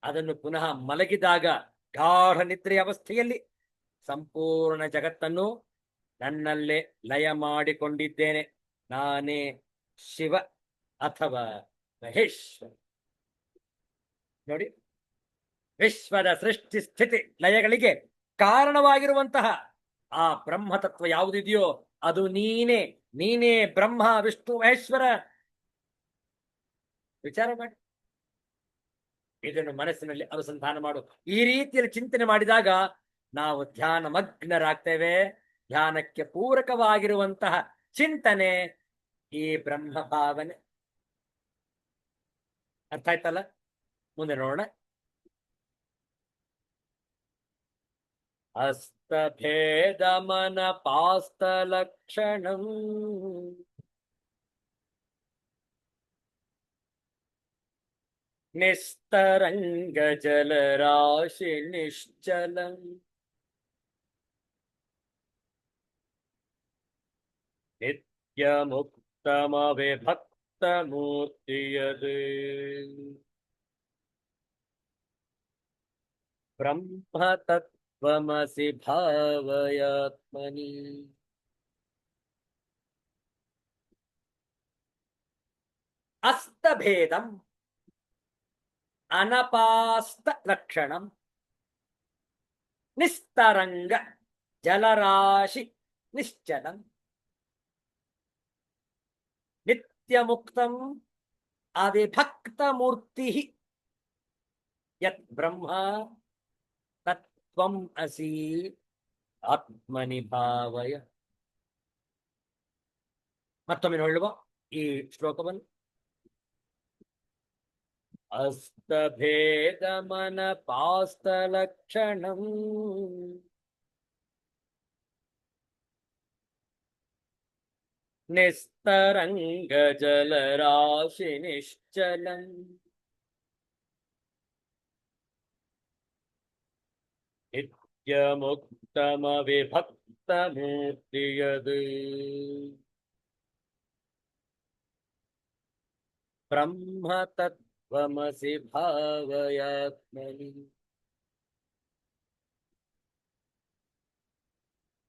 ಅದನ್ನು ಪುನಃ ಮಲಗಿದಾಗ ಗಾಢ ನಿದ್ರೆಯ ಅವಸ್ಥೆಯಲ್ಲಿ ಸಂಪೂರ್ಣ ಜಗತ್ತನ್ನು ನನ್ನಲ್ಲೇ ಲಯ ಮಾಡಿಕೊಂಡಿದ್ದೇನೆ, ನಾನೇ ಶಿವ ಅಥವಾ ಮಹೇಶ್ವರ. ನೋಡಿ, ವಿಶ್ವದ ಸೃಷ್ಟಿ ಸ್ಥಿತಿ ಲಯಗಳಿಗೆ ಕಾರಣವಾಗಿರುವಂತಹ ಆ ಬ್ರಹ್ಮತತ್ವ ಯಾವುದಿದೆಯೋ ಅದು ನೀನೇ. ನೀನೇ ಬ್ರಹ್ಮ, ವಿಷ್ಣು, ಮಹೇಶ್ವರ. ವಿಚಾರ ಮಾಡಿ, ಇದನ್ನು ಮನಸ್ಸಿನಲ್ಲಿ ಅನುಸಂಧಾನ ಮಾಡು. ಈ ರೀತಿಯಲ್ಲಿ ಚಿಂತನೆ ಮಾಡಿದಾಗ ನಾವು ಧ್ಯಾನ ಮಗ್ನರಾಗ್ತೇವೆ. ಧ್ಯಾನಕ್ಕೆ ಪೂರಕವಾಗಿರುವಂತಹ ಚಿಂತನೆ ಈ ಬ್ರಹ್ಮ ಭಾವನೆ. ಅರ್ಥ ಆಯ್ತಲ್ಲ? ಮುಂದೆ ನೋಡೋಣ. ಹಸ್ತಭೇದಮನ ಪಾಸ್ತಲಕ್ಷಣಂ ನಿಸ್ತರಂಗ ಜಲರಾಶಿ ನಿಶ್ಚಲಂ ನಿತ್ಯಮುಕ್ತಮವಿಭಕ್ತಮೂರ್ತಿಯದೇ ಬ್ರಹ್ಮ ತತ್ವಮಸಿ ಭಾವಯಾತ್ಮನಿ. ಅಸ್ತಭೇದಂ ಅನಪಾಸ್ತ ಲಕ್ಷಣಂ ನಿಸ್ತರಂಗ ಜಲರಾಶಿ ನಿಶ್ಚಲಂ ನಿತ್ಯಮುಕ್ತಂ ಅವಿಭಕ್ತಮೂರ್ತಿ ಯತ್ ಬ್ರಹ್ಮ ತತ್ವಂ ಅಸಿ ಆತ್ಮನಿ ಭಾವಯ. ಮತ್ತೊಮ್ಮೆ ನೋಡುವ ಈ ಶ್ಲೋಕವನ್ನು. ಅಸ್ತಭೇದಮನ ಪಾಸ್ತಲಕ್ಷಣಂ ನಿಸ್ತರಂಗ ಜಲರಾಶಿ ನಿಶ್ಚಲಂ ನಿತ್ಯಮುಕ್ತಮವಿಭಕ್ತಮೂರ್ತಿಯದೇ ಬ್ರಹ್ಮ तत्वमसि भावयात्मनि.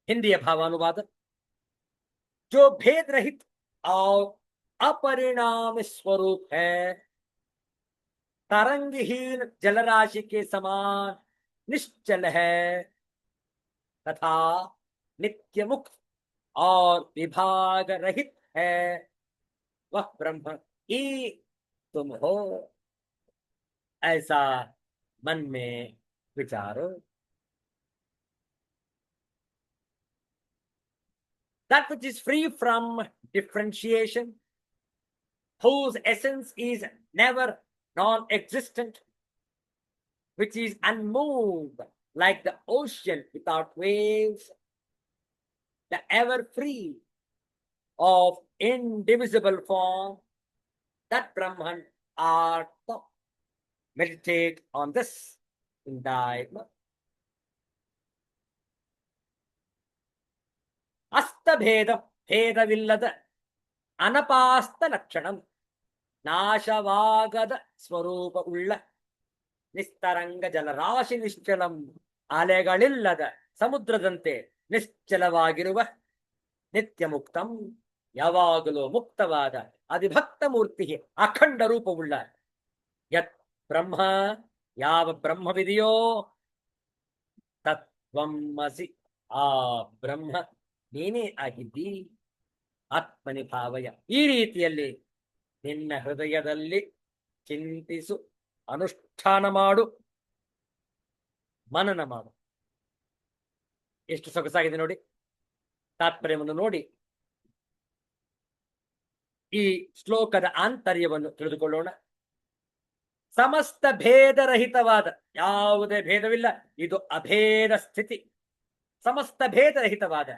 हिंदी भावानुवाद. जो भेद रहित और अपरिणाम स्वरूप है, तरंगहीन जलराशि के समान निश्चल है तथा नित्य मुक्त और विभाग रहित है वह ब्रह्म ही तुम हो, ऐसा मन में विचारो। That which is free from differentiation, whose essence is never non-existent, which is unmoved like the ocean without waves, the ever free of indivisible form, that Brahman art thou. Meditate on this in thy mind. ಅಸ್ತಭೇದ ಭೇದವಿಲ್ಲದ ಅನಪಾಸ್ತ ಲಕ್ಷಣಂ, ನಾಶವಾಗದ ಸ್ವರೂಪ ಉಳ್ಳ ನಿಸ್ತರಂಗ ಜಲರಾಶಿ ನಿಶ್ಚಲಂ, ಅಲೆಗಳಿಲ್ಲದ ಸಮುದ್ರದಂತೆ ನಿಶ್ಚಲವಾಗಿರುವ ನಿತ್ಯ ಮುಕ್ತಂ, ಯಾವಾಗಲೂ ಮುಕ್ತವಾದ ಅಧಿಭಕ್ತ ಮೂರ್ತಿ ಅಖಂಡ ರೂಪವುಳ್ಳ ಯತ್ ಬ್ರಹ್ಮ, ಯಾವ ಬ್ರಹ್ಮವಿದೆಯೋ ತತ್ವಮಸಿ, ಆ ಬ್ರಹ್ಮ ನೀನೇ ಆಗಿದ್ದಿ. ಆತ್ಮನಿ ಭಾವಯ, ಈ ರೀತಿಯಲ್ಲಿ ನಿನ್ನ ಹೃದಯದಲ್ಲಿ ಚಿಂತಿಸು, ಅನುಷ್ಠಾನ ಮಾಡು, ಮನನ ಮಾಡು. ಎಷ್ಟು ಸೊಗಸಾಗಿದೆ ನೋಡಿ. ತಾತ್ಪರ್ಯವನ್ನು ನೋಡಿ ಈ ಶ್ಲೋಕದ ಆಂತರ್ಯವನ್ನು ತಿಳಿದುಕೊಳ್ಳೋಣ. ಸಮಸ್ತ ಭೇದರಹಿತವಾದ, ಯಾವುದೇ ಭೇದವಿಲ್ಲ, ಇದು ಅಭೇದ ಸ್ಥಿತಿ. ಸಮಸ್ತ ಭೇದರಹಿತವಾದ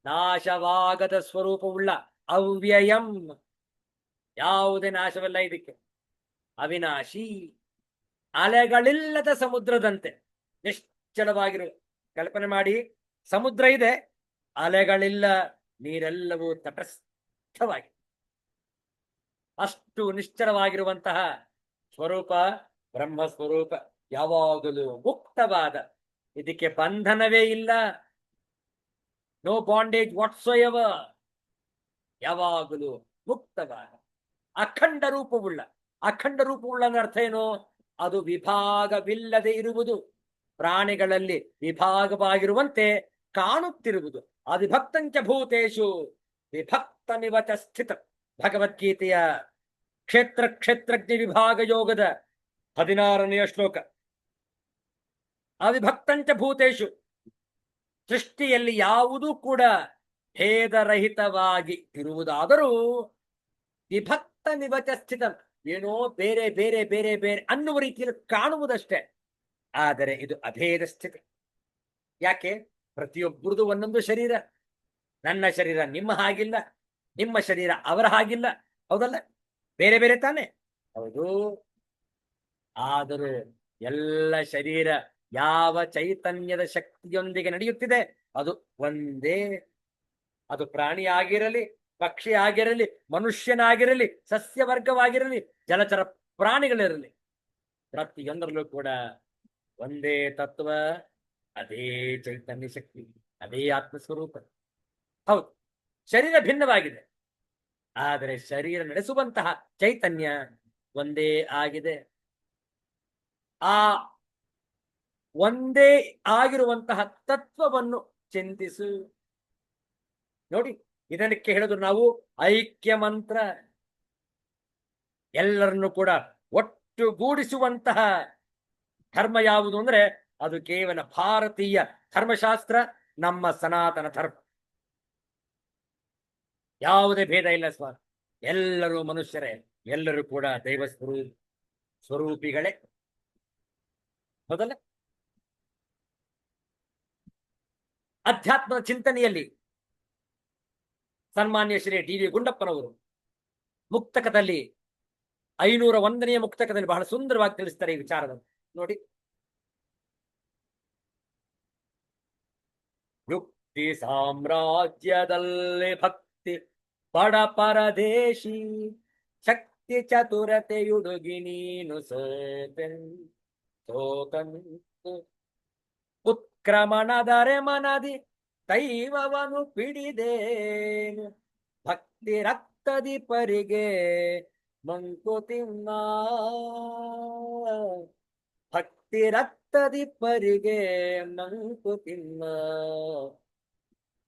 ನಾಶವಾಗದ ಸ್ವರೂಪವುಳ್ಳ ಅವ್ಯಯಂ, ಯಾವುದೇ ನಾಶವಿಲ್ಲ ಇದಕ್ಕೆ, ಅವಿನಾಶಿ, ಅಲೆಗಳಿಲ್ಲದ ಸಮುದ್ರದಂತೆ ನಿಶ್ಚಲವಾಗಿರುವ. ಕಲ್ಪನೆ ಮಾಡಿ, ಸಮುದ್ರ ಇದೆ, ಅಲೆಗಳಿಲ್ಲ, ನೀರೆಲ್ಲವೂ ತಟಸ್ಥವಾಗಿ, ಅಷ್ಟು ನಿಶ್ಚಲವಾಗಿರುವಂತಹ ಸ್ವರೂಪ ಬ್ರಹ್ಮ ಸ್ವರೂಪ, ಯಾವಾಗಲೂ ಮುಕ್ತವಾದ, ಇದಕ್ಕೆ ಬಂಧನವೇ ಇಲ್ಲ. ನೋ ಬಾಂಡೇಜ್ ವಾಟ್ಸೋ ಎವರ್, ಯಾವಾಗಲೂ ಮುಕ್ತವಾದ ಅಖಂಡ ರೂಪವುಳ್ಳ. ಅಖಂಡ ರೂಪವುಳ್ಳ ಅರ್ಥ ಏನು? ಅದು ವಿಭಾಗವಿಲ್ಲದೆ ಇರುವುದು, ಪ್ರಾಣಿಗಳಲ್ಲಿ ವಿಭಾಗವಾಗಿರುವಂತೆ ಕಾಣುತ್ತಿರುವುದು. ಅವಿಭಕ್ತಂಚ ಭೂತೇಶು ವಿಭಕ್ತಮಿವ ಚ ಸ್ಥಿತ. ಭಗವದ್ಗೀತೆಯ ಕ್ಷೇತ್ರ ಕ್ಷೇತ್ರಜ್ಞ ವಿಭಾಗ ಯೋಗದ 16ನೆಯ ಶ್ಲೋಕ. ಅವಿಭಕ್ತಂಚ ಭೂತೇಶು, ಸೃಷ್ಟಿಯಲ್ಲಿ ಯಾವುದೂ ಕೂಡ ಭೇದರಹಿತವಾಗಿ ಇರುವುದಾದರೂ ವಿಭಕ್ತ ನಿವಚ ಸ್ಥಿತ, ಏನೋ ಬೇರೆ ಬೇರೆ ಬೇರೆ ಬೇರೆ ಅನ್ನುವ ರೀತಿಯಲ್ಲಿ ಕಾಣುವುದಷ್ಟೇ. ಆದರೆ ಇದು ಅಭೇದ ಸ್ಥಿತಿ. ಯಾಕೆ? ಪ್ರತಿಯೊಬ್ಬರದು ಒಂದೊಂದು ಶರೀರ. ನನ್ನ ಶರೀರ ನಿಮ್ಮ ಹಾಗಿಲ್ಲ, ನಿಮ್ಮ ಶರೀರ ಅವರ ಹಾಗಿಲ್ಲ, ಹೌದಲ್ಲ? ಬೇರೆ ಬೇರೆ ತಾನೆ? ಹೌದು. ಆದರೂ ಎಲ್ಲ ಶರೀರ ಯಾವ ಚೈತನ್ಯದ ಶಕ್ತಿಯೊಂದಿಗೆ ನಡೆಯುತ್ತಿದೆ ಅದು ಒಂದೇ. ಅದು ಪ್ರಾಣಿ ಆಗಿರಲಿ, ಪಕ್ಷಿ ಆಗಿರಲಿ, ಮನುಷ್ಯನಾಗಿರಲಿ, ಸಸ್ಯವರ್ಗವಾಗಿರಲಿ, ಜಲಚರ ಪ್ರಾಣಿಗಳಿರಲಿ, ಪ್ರತಿಯೊಂದರಲ್ಲೂ ಕೂಡ ಒಂದೇ ತತ್ವ, ಅದೇ ಚೈತನ್ಯ ಶಕ್ತಿ, ಅದೇ ಆತ್ಮಸ್ವರೂಪ. ಹೌದು, ಶರೀರ ಭಿನ್ನವಾಗಿದೆ, ಆದರೆ ಶರೀರ ನಡೆಸುವಂತಹ ಚೈತನ್ಯ ಒಂದೇ ಆಗಿದೆ. ಆ ಒಂದೇ ಆಗಿರುವಂತಹ ತತ್ವವನ್ನು ಚಿಂತಿಸು. ನೋಡಿ, ಇದಕ್ಕೆ ಹೇಳಿದ್ರು ನಾವು ಐಕ್ಯ ಮಂತ್ರ. ಎಲ್ಲರನ್ನು ಕೂಡ ಒಟ್ಟುಗೂಡಿಸುವಂತಹ ಧರ್ಮ ಯಾವುದು ಅಂದ್ರೆ ಅದು ಕೇವಲ ಭಾರತೀಯ ಧರ್ಮಶಾಸ್ತ್ರ, ನಮ್ಮ ಸನಾತನ ಧರ್ಮ. ಯಾವುದೇ ಭೇದ ಇಲ್ಲ ಸ್ವಾಮಿ, ಎಲ್ಲರೂ ಮನುಷ್ಯರೇ, ಎಲ್ಲರೂ ಕೂಡ ದೈವ ಸ್ವರೂಪಿಗಳೇ, ಹೌದಲ್ಲ? ಅಧ್ಯಾತ್ಮದ ಚಿಂತನೆಯಲ್ಲಿ ಸನ್ಮಾನ್ಯ ಶ್ರೀ ಡಿ ವಿ ಗುಂಡಪ್ಪನವರು ಮುಕ್ತಕದಲ್ಲಿ 501ನೇ ಮುಕ್ತಕದಲ್ಲಿ ಬಹಳ ಸುಂದರವಾಗಿ ತಿಳಿಸ್ತಾರೆ ಈ ವಿಚಾರವನ್ನು. ನೋಡಿ, ಯುಕ್ತಿ ಸಾಮ್ರಾಜ್ಯದಲ್ಲಿ ಭಕ್ತಿ ಬಡ ಪರದೇಶಿ, ಶಕ್ತಿ ಚತುರತೆಯುಡುಗಿ ನೀನು ಸೋತಂತು, ಉತ್ಕ್ರಮಣದರೆ ಮನದಿ ದೈವವನು ಪಿಡಿದೇನು, ಭಕ್ತಿ ರಕ್ತದಿ ಪರಿಗೆ ಮಂಕುತಿಮ್ಮ, ಭಕ್ತಿ ರಕ್ತದಿ ಪರಿಗೆ ಮಂಕುತಿಮ್ಮ.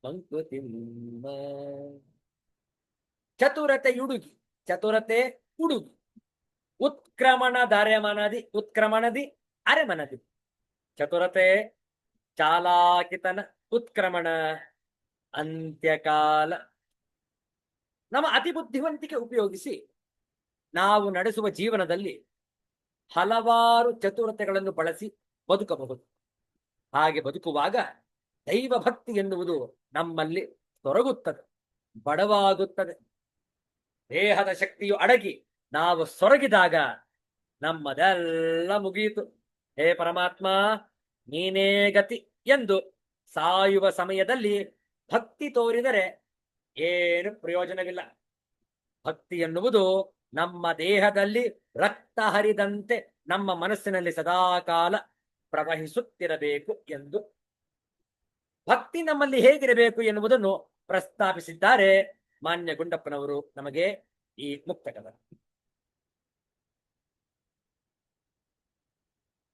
ಮಂಕುತಿಮ್ಮ. ಚತುರತೆ ಯುಡುಗಿ, ಚತುರತೆ ಉಡುಗಿ, ಉತ್ಕ್ರಮಣದರೆಮನದಿ, ಉತ್ಕ್ರಮಣದಿ ಅರೆಮನದಿ. ಚತುರತೆ, ಚಾಲಾಕಿತನ, ಉತ್ಕ್ರಮಣ, ಅಂತ್ಯಕಾಲ. ನಮ್ಮ ಅತಿ ಬುದ್ಧಿವಂತಿಕೆ ಉಪಯೋಗಿಸಿ ನಾವು ನಡೆಸುವ ಜೀವನದಲ್ಲಿ ಹಲವಾರು ಚತುರತೆಗಳನ್ನು ಬಳಸಿ ಬದುಕಬಹುದು. ಹಾಗೆ ಬದುಕುವಾಗ ದೈವ ಭಕ್ತಿ ಎನ್ನುವುದು ನಮ್ಮಲ್ಲಿ ತೊರಗುತ್ತದೆ, ಬಡವಾಗುತ್ತದೆ. ದೇಹದ ಶಕ್ತಿಯು ಅಡಗಿ ನಾವು ಸೊರಗಿದಾಗ ನಮ್ಮದೆಲ್ಲ ಮುಗಿಯಿತು. ಹೇ ಪರಮಾತ್ಮ, ನೀನೇ ಗತಿ ಎಂದು ಸಾಯುವ ಸಮಯದಲ್ಲಿ ಭಕ್ತಿ ತೋರಿದರೆ ಏನು ಪ್ರಯೋಜನವಿಲ್ಲ. ಭಕ್ತಿ ಎನ್ನುವುದು ನಮ್ಮ ದೇಹದಲ್ಲಿ ರಕ್ತ ಹರಿದಂತೆ ನಮ್ಮ ಮನಸ್ಸಿನಲ್ಲಿ ಸದಾಕಾಲ ಪ್ರವಹಿಸುತ್ತಿರಬೇಕು ಎಂದು. ಭಕ್ತಿ ನಮ್ಮಲ್ಲಿ ಹೇಗಿರಬೇಕು ಎನ್ನುವುದನ್ನು ಪ್ರಸ್ತಾಪಿಸಿದ್ದಾರೆ ಮಾನ್ಯ ಗುಂಡಪ್ಪನವರು ನಮಗೆ ಈ ಮುಕ್ತಕದ.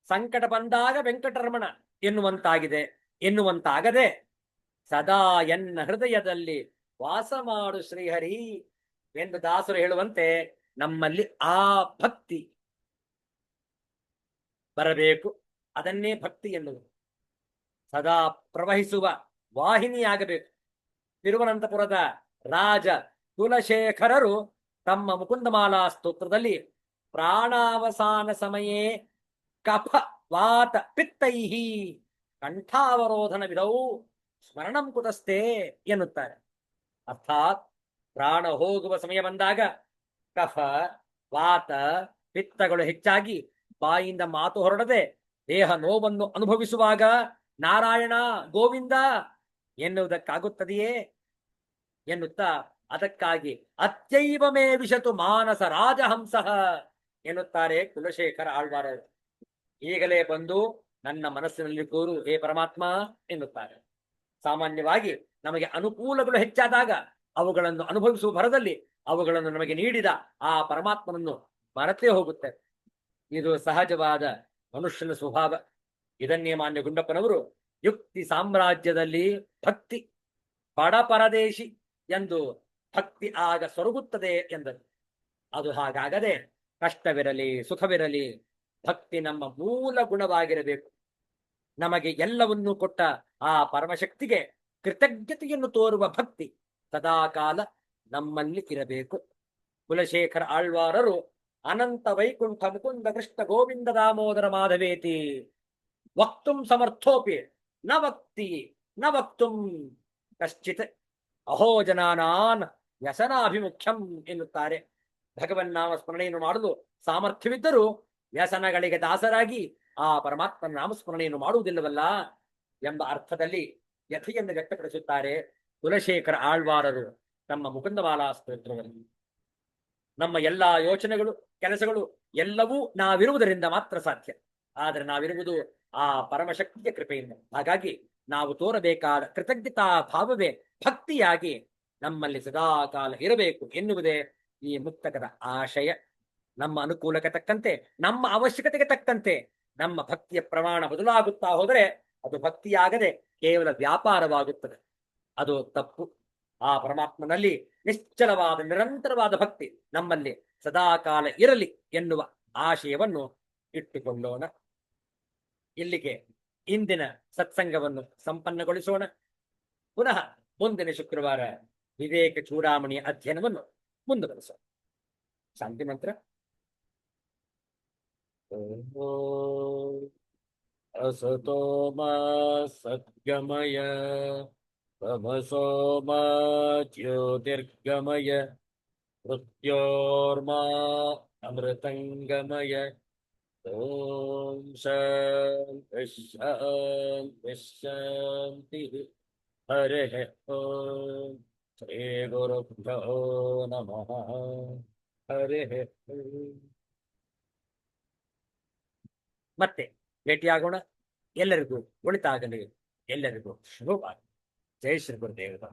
ಸಂಕಟ ಬಂದಾಗ ವೆಂಕಟರಮಣ ಎನ್ನುವಂತಾಗದೆ ಸದಾ ಎನ್ನ ಹೃದಯದಲ್ಲಿ ವಾಸ ಮಾಡು ಶ್ರೀಹರಿ ಎಂದು ದಾಸರು ಹೇಳುವಂತೆ ನಮ್ಮಲ್ಲಿ ಆ ಭಕ್ತಿ ಬರಬೇಕು. ಅದನ್ನೇ ಭಕ್ತಿ ಎನ್ನುವುದು. ಸದಾ ಪ್ರವಹಿಸುವ ವಾಹಿನಿಯಾಗಬೇಕು. ತಿರುವನಂತಪುರದ ರಾಜ ಕುಲಶೇಖರರು ತಮ್ಮ ಮುಕುಂದಮಾಲಾ ಸ್ತೋತ್ರದಲ್ಲಿ ಪ್ರಾಣಾವಸಾನ ಸಮಯೇ ಕಫ ವಾತ ಪಿತ್ತೈಹಿ ಕಂಠಾವರೋಧನ ವಿಧವು ಸ್ಮರಣಂ ಕುತಸ್ತೆ ಎನ್ನುತ್ತಾರೆ. ಅರ್ಥಾತ್ ಪ್ರಾಣ ಹೋಗುವ ಸಮಯ ಬಂದಾಗ ಕಫ ವಾತ ಪಿತ್ತಗಳು ಹೆಚ್ಚಾಗಿ ಬಾಯಿಂದ ಮಾತು ಹೊರಡದೆ ದೇಹ ನೋವನ್ನು ಅನುಭವಿಸುವಾಗ ನಾರಾಯಣ ಗೋವಿಂದ ಎನ್ನುವುದಕ್ಕಾಗುತ್ತದೆಯೇ ಎನ್ನುತ್ತಾ ಅದಕ್ಕಾಗಿ ಅತ್ಯೈವ ಮೇ ವಿಶತು ಮಾನಸ ರಾಜಹಂಸ ಎನ್ನುತ್ತಾರೆ ಕುಲಶೇಖರ ಆಳ್ವಾರರು. ಈಗಲೇ ಬಂದು ನನ್ನ ಮನಸ್ಸಿನಲ್ಲಿ ಕೂರು ಹೇ ಪರಮಾತ್ಮ ಎನ್ನುತ್ತಾರೆ. ಸಾಮಾನ್ಯವಾಗಿ ನಮಗೆ ಅನುಕೂಲಗಳು ಹೆಚ್ಚಾದಾಗ ಅವುಗಳನ್ನು ಅನುಭವಿಸುವ ಭರದಲ್ಲಿ ಅವುಗಳನ್ನು ನಮಗೆ ನೀಡಿದ ಆ ಪರಮಾತ್ಮನನ್ನು ಮರೆತೇ ಹೋಗುತ್ತೆ. ಇದು ಸಹಜವಾದ ಮನುಷ್ಯನ ಸ್ವಭಾವ. ಇದನ್ನೇ ಮಾನ್ಯ ಗುಂಡಪ್ಪನವರು ಯುಕ್ತಿ ಸಾಮ್ರಾಜ್ಯದಲ್ಲಿ ಭಕ್ತಿ ಬಡ ಪರದೇಶಿ ಎಂದು ಭಕ್ತಿ ಆಗ ಸೊರಗುತ್ತದೆ ಎಂದರು. ಅದು ಹಾಗಾಗದೆ ಕಷ್ಟವಿರಲಿ ಸುಖವಿರಲಿ ಭಕ್ತಿ ನಮ್ಮ ಮೂಲ ಗುಣವಾಗಿರಬೇಕು. ನಮಗೆ ಎಲ್ಲವನ್ನೂ ಕೊಟ್ಟ ಆ ಪರಮಶಕ್ತಿಗೆ ಕೃತಜ್ಞತೆಯನ್ನು ತೋರುವ ಭಕ್ತಿ ಸದಾಕಾಲ ನಮ್ಮಲ್ಲಿ ಇರಬೇಕು. ಕುಲಶೇಖರ ಆಳ್ವಾರರು ಅನಂತ ವೈಕುಂಠ ಮುಕುಂದ ಕೃಷ್ಣ ಗೋವಿಂದ ದಾಮೋದರ ಮಾಧವೇತಿ ವಕ್ತುಂ ಸಮರ್ಥೋಪಿ ನ ವಕ್ತಿ ನ ವಕ್ತುಂ ಕಶ್ಚಿತ್ ಅಹೋ ಜನಾನಾನ್ ವ್ಯಸನಾಭಿಮುಖ್ಯಂ ಎನ್ನುತ್ತಾರೆ. ಭಗವನ್ನಾಮ ಸ್ಮರಣೆಯನ್ನು ಮಾಡಲು ಸಾಮರ್ಥ್ಯವಿದ್ದರೂ ವ್ಯಸನಗಳಿಗೆ ದಾಸರಾಗಿ ಆ ಪರಮಾತ್ಮನ ನಾಮಸ್ಮರಣೆಯನ್ನು ಮಾಡುವುದಿಲ್ಲವಲ್ಲ ಎಂಬ ಅರ್ಥದಲ್ಲಿ ಯಥೆಯನ್ನು ವ್ಯಕ್ತಪಡಿಸುತ್ತಾರೆ ಕುಲಶೇಖರ ಆಳ್ವಾರರು ತಮ್ಮ ಮುಕುಂದಮಾಲಾ ಸ್ತೋತ್ರದಲ್ಲಿ. ನಮ್ಮ ಎಲ್ಲಾ ಯೋಚನೆಗಳು ಕೆಲಸಗಳು ಎಲ್ಲವೂ ನಾವಿರುವುದರಿಂದ ಮಾತ್ರ ಸಾಧ್ಯ. ಆದರೆ ನಾವಿರುವುದು ಆ ಪರಮಶಕ್ತಿಯ ಕೃಪೆಯಿಂದ. ಹಾಗಾಗಿ ನಾವು ತೋರಬೇಕಾದ ಕೃತಜ್ಞತಾ ಭಾವವೇ ಭಕ್ತಿಯಾಗಿ ನಮ್ಮಲ್ಲಿ ಸದಾಕಾಲ ಇರಬೇಕು ಎನ್ನುವುದೇ ಈ ಮುಕ್ತಕದ ಆಶಯ. ನಮ್ಮ ಅನುಕೂಲಕ್ಕೆ ತಕ್ಕಂತೆ ನಮ್ಮ ಅವಶ್ಯಕತೆಗೆ ತಕ್ಕಂತೆ ನಮ್ಮ ಭಕ್ತಿಯ ಪ್ರಮಾಣ ಬದಲಾಗುತ್ತಾ ಹೋದರೆ ಅದು ಭಕ್ತಿಯಾಗದೆ ಕೇವಲ ವ್ಯಾಪಾರವಾಗುತ್ತದೆ. ಅದು ತಪ್ಪು. ಆ ಪರಮಾತ್ಮನಲ್ಲಿ ನಿಶ್ಚಲವಾದ ನಿರಂತರವಾದ ಭಕ್ತಿ ನಮ್ಮಲ್ಲಿ ಸದಾಕಾಲ ಇರಲಿ ಎನ್ನುವ ಆಶಯವನ್ನು ಇಟ್ಟುಕೊಳ್ಳೋಣ. ಇಲ್ಲಿಗೆ ಇಂದಿನ ಸತ್ಸಂಗವನ್ನು ಸಂಪನ್ನಗೊಳಿಸೋಣ. ಪುನಃ ಮುಂದಿನ ಶುಕ್ರವಾರ ವಿವೇಕ ಚೂಡಾಮಣಿಯ ಅಧ್ಯಯನವನ್ನು ಮುಂದುವರಿಸೋಣ. ಶಾಂತಿ ಮಂತ್ರ. ಅಸತೋ ಮಾ ಸದ್ಗಮಯ ತಮಸೋ ಮಾ ಜ್ಯೋತಿರ್ಗಮಯ ಮೃತ್ಯೋರ್ಮಾ ಅಮೃತಂಗಮಯ. ಓಂ ಶಾಂತಿ ಶಾಂತಿ ಶಾಂತಿ. ಹರಿಃ ಓಂ. ಶ್ರೀ ಗುರುಭ್ಯೋ ನಮಃ. ಹರಿಃ ಓಂ. ಮತ್ತೆ ಭೇಟಿಯಾಗೋಣ. ಎಲ್ಲರಿಗೂ ಒಳಿತಾಗಲಿ, ಎಲ್ಲರಿಗೂ ಶುಭವಾಗಲಿ. ಜೈ ಶ್ರೀ ಗುರುದೇವ.